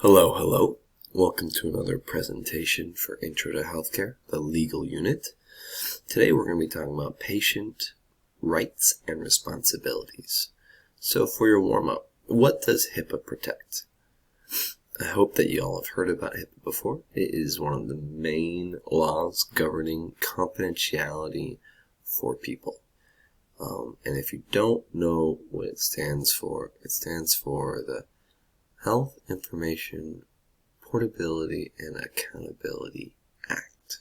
Hello, hello. Welcome to another presentation for Intro to Healthcare, the legal unit. Today we're going to be talking about patient rights and responsibilities. So for your warm-up, what does HIPAA protect? I hope that you all have heard about HIPAA before. It is one of the main laws governing confidentiality for people. And if you don't know what it stands for the Health Information Portability and Accountability Act.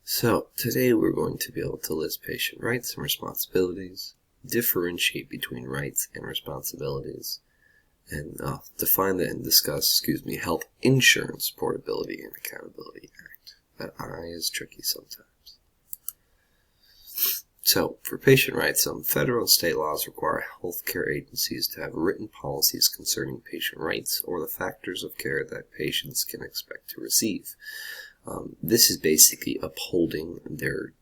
So today we're going to be able to list patient rights and responsibilities, differentiate between rights and responsibilities, and define and discuss, Health Insurance Portability and Accountability Act. That I is tricky sometimes. So, for patient rights, some federal and state laws require healthcare agencies to have written policies concerning patient rights or the factors of care that patients can expect to receive. This is basically upholding their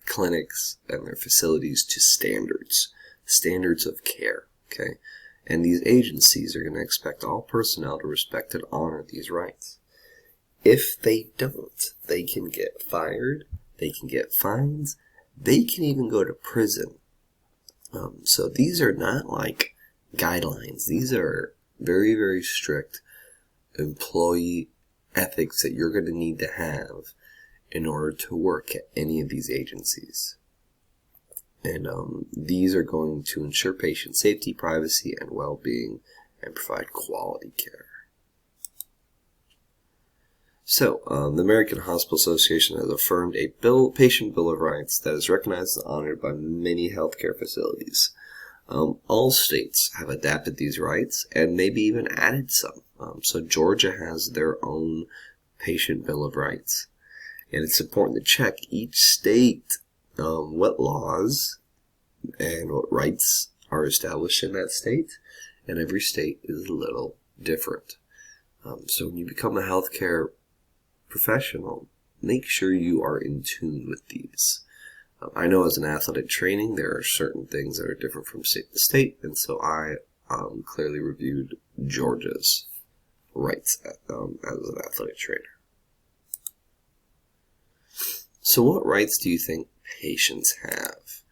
clinics and their facilities to standards of care, okay? And these agencies are going to expect all personnel to respect and honor these rights. If they don't, they can get fired, they can get fines, they can even go to prison. So these are not like guidelines. These are very, very strict employee ethics that you're going to need to have in order to work at any of these agencies. And these are going to ensure patient safety, privacy, and well-being, and provide quality care. So, the American Hospital Association has affirmed a patient bill of rights that is recognized and honored by many healthcare facilities. All states have adapted these rights and maybe even added some. So Georgia has their own patient bill of rights. And it's important to check each state what laws and what rights are established in that state. And every state is a little different. So when you become a healthcare professional, make sure you are in tune with these. I know as an athletic training, there are certain things that are different from state to state, and so I clearly reviewed Georgia's rights as an athletic trainer. So what rights do you think patients have?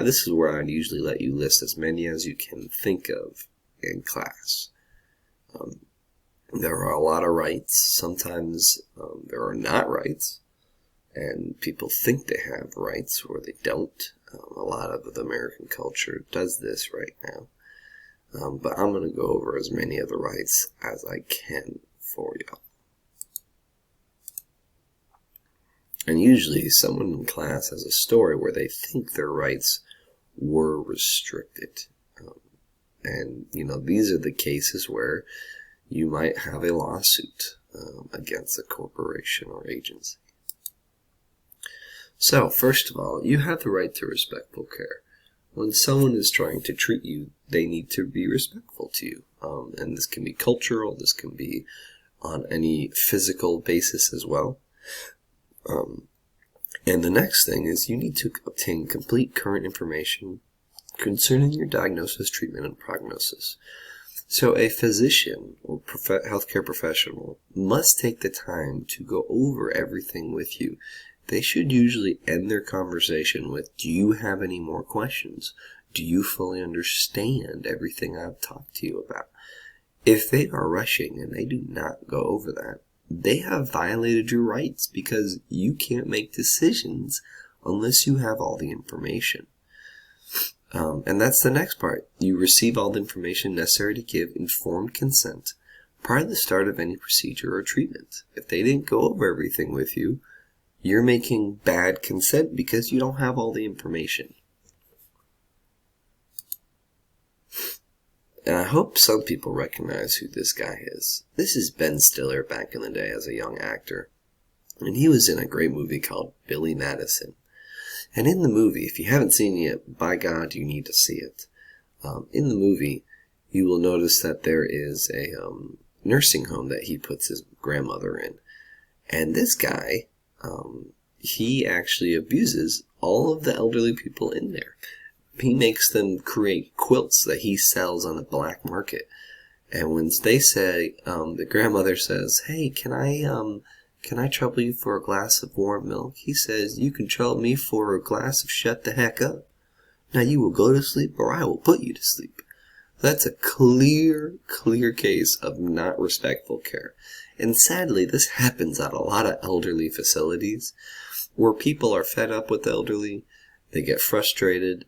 This is where I'd usually let you list as many as you can think of in class. There are a lot of rights. Sometimes there are not rights, and people think they have rights or they don't. A lot of the American culture does this right now. But I'm going to go over as many of the rights as I can for you. And usually someone in class has a story where they think their rights were restricted. And, these are the cases where you might have a lawsuit against a corporation or agency. So, first of all, you have the right to respectful care. When someone is trying to treat you, they need to be respectful to you. And this can be cultural, this can be on any physical basis as well. And the next thing is you need to obtain complete current information concerning your diagnosis, treatment, and prognosis. So a physician or healthcare professional must take the time to go over everything with you. They should usually end their conversation with, do you have any more questions? Do you fully understand everything I've talked to you about? If they are rushing and they do not go over that, they have violated your rights because you can't make decisions unless you have all the information. And that's the next part. You receive all the information necessary to give informed consent prior to the start of any procedure or treatment. If they didn't go over everything with you, you're making bad consent because you don't have all the information. And I hope some people recognize who this guy is. This is Ben Stiller back in the day as a young actor. And he was in a great movie called Billy Madison. And in the movie, if you haven't seen it yet, by God, you need to see it. In the movie, you will notice that there is a nursing home that he puts his grandmother in. And this guy, he actually abuses all of the elderly people in there. He makes them create quilts that he sells on the black market. And when they say, the grandmother says, "Hey, can I trouble you for a glass of warm milk?" He says, "You can trouble me for a glass of shut the heck up. Now you will go to sleep or I will put you to sleep." That's a clear case of not respectful care. And sadly, this happens at a lot of elderly facilities where people are fed up with the elderly. They get frustrated.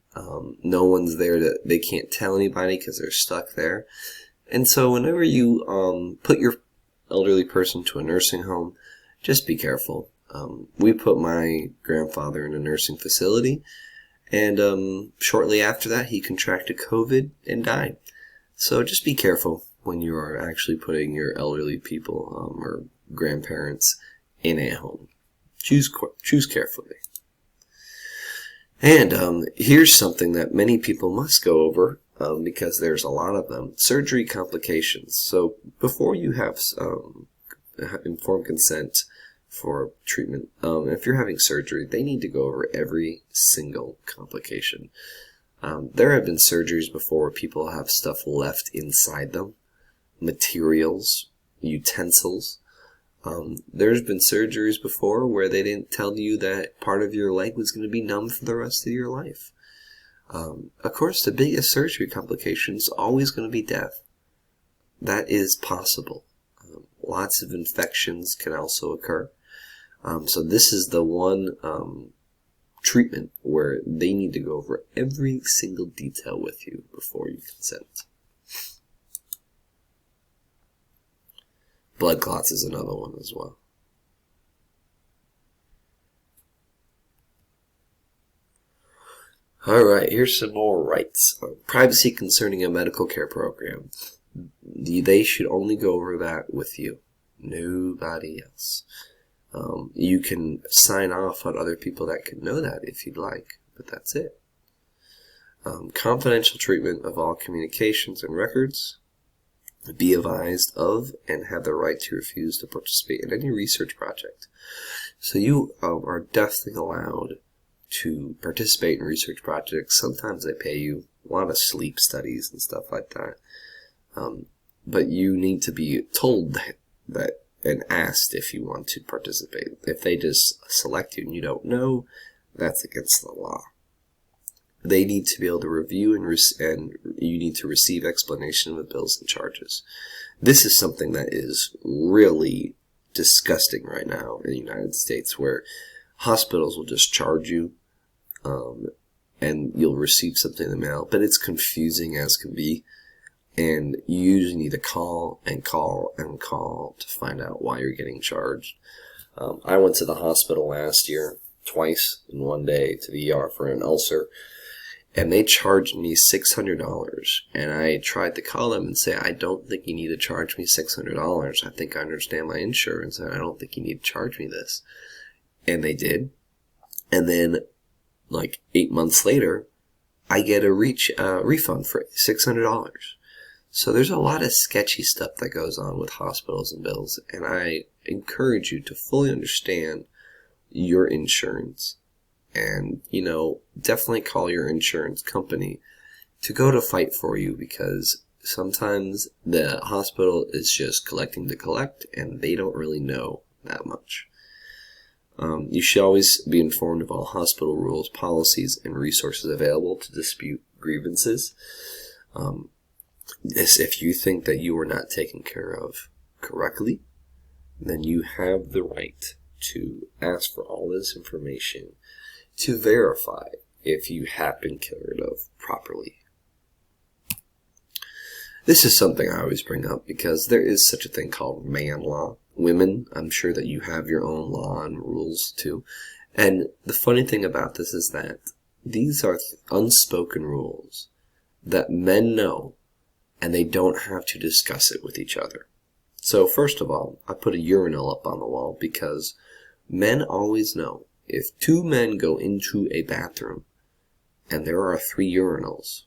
No one's there they can't tell anybody because they're stuck there. And so whenever you put your elderly person to a nursing home, just be careful. We put my grandfather in a nursing facility, and shortly after that he contracted COVID and died. So just be careful when you are actually putting your elderly people or grandparents in a home. Choose carefully. And here's something that many people must go over, because there's a lot of them. Surgery complications. So before you have informed consent for treatment, if you're having surgery, they need to go over every single complication. There have been surgeries before where people have stuff left inside them, materials, utensils. There's been surgeries before where they didn't tell you that part of your leg was going to be numb for the rest of your life. Of course, the biggest surgery complication is always going to be death. That is possible. Lots of infections can also occur. So this is the one treatment where they need to go over every single detail with you before you consent. Blood clots is another one as well. Alright, here's some more rights. Privacy concerning a medical care program. They should only go over that with you. Nobody else. You can sign off on other people that can know that if you'd like, but that's it. Confidential treatment of all communications and records. Be advised of and have the right to refuse to participate in any research project. So you are definitely allowed to participate in research projects. Sometimes they pay you a lot of sleep studies and stuff like that. But you need to be told that and asked if you want to participate. If they just select you and you don't know, that's against the law. They need to be able to review and you need to receive explanation of the bills and charges. This is something that is really disgusting right now in the United States, where hospitals will just charge you and you'll receive something in the mail, but it's confusing as can be. And you usually need to call and call and call to find out why you're getting charged. I went to the hospital last year twice in one day to the ER for an ulcer, and they charged me $600. And I tried to call them and say, "I don't think you need to charge me $600. I think I understand my insurance, and I don't think you need to charge me this." And they did. And then, like 8 months later, I get a refund for $600. So there's a lot of sketchy stuff that goes on with hospitals and bills, and I encourage you to fully understand your insurance and, definitely call your insurance company to go to fight for you, because sometimes the hospital is just collecting to collect and they don't really know that much. You should always be informed of all hospital rules, policies, and resources available to dispute grievances. If you think that you are not taken care of correctly, then you have the right to ask for all this information to verify if you have been cared of properly. This is something I always bring up because there is such a thing called man law. Women, I'm sure that you have your own law and rules too. And the funny thing about this is that these are unspoken rules that men know, and they don't have to discuss it with each other. So first of all, I put a urinal up on the wall because men always know if two men go into a bathroom and there are 3 urinals,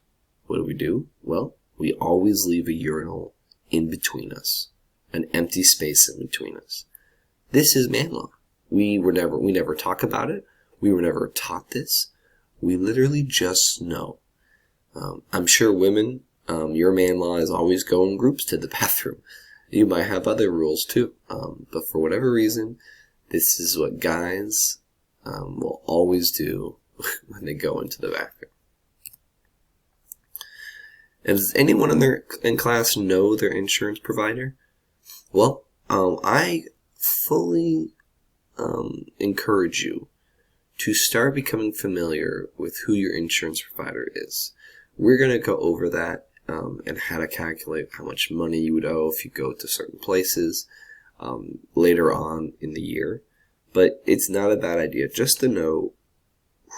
what do? Well, we always leave a urinal in between us, an empty space in between us. This is man law. We never talk about it. We were never taught this. We literally just know. I'm sure women, your man law is always go in groups to the bathroom. You might have other rules too, but for whatever reason, this is what guys will always do when they go into the bathroom. And does anyone in class know their insurance provider? Well, I fully encourage you to start becoming familiar with who your insurance provider is. We're going to go over that and how to calculate how much money you would owe if you go to certain places later on in the year. But it's not a bad idea just to know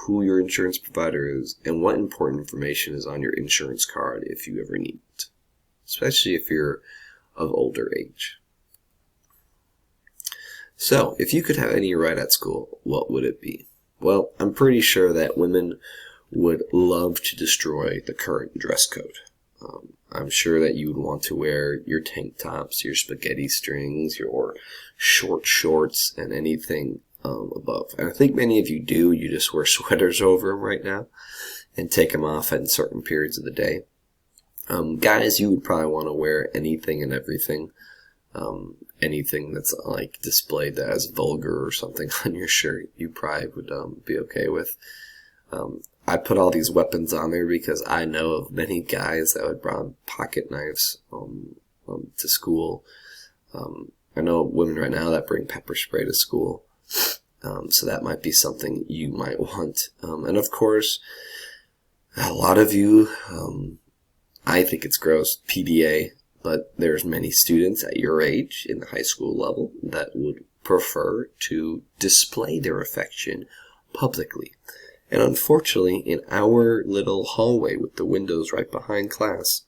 who your insurance provider is and what important information is on your insurance card if you ever need it, especially if you're of older age. So, if you could have any right at school, what would it be? Well, I'm pretty sure that women would love to destroy the current dress code. I'm sure that you would want to wear your tank tops, your spaghetti strings, your short shorts, and anything above. And I think many of you do. You just wear sweaters over them right now and take them off at certain periods of the day. Guys, you would probably want to wear anything and everything. Anything that's like displayed as vulgar or something on your shirt, you probably would be okay with. I put all these weapons on there because I know of many guys that would bring pocket knives to school. I know women right now that bring pepper spray to school. So that might be something you might want. And of course, a lot of you, I think it's gross, PDA, but there's many students at your age in the high school level that would prefer to display their affection publicly. And unfortunately, in our little hallway with the windows right behind class,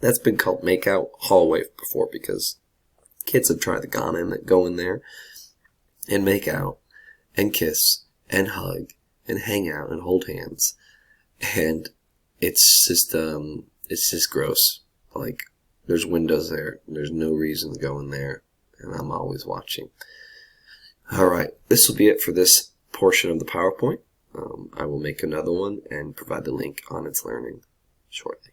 that's been called make-out hallway before because kids have tried to go in there and make out and kiss and hug and hang out and hold hands. And it's just gross. Like, there's windows there. There's no reason to go in there. And I'm always watching. All right. This will be it for this portion of the PowerPoint. I will make another one and provide the link on its learning shortly.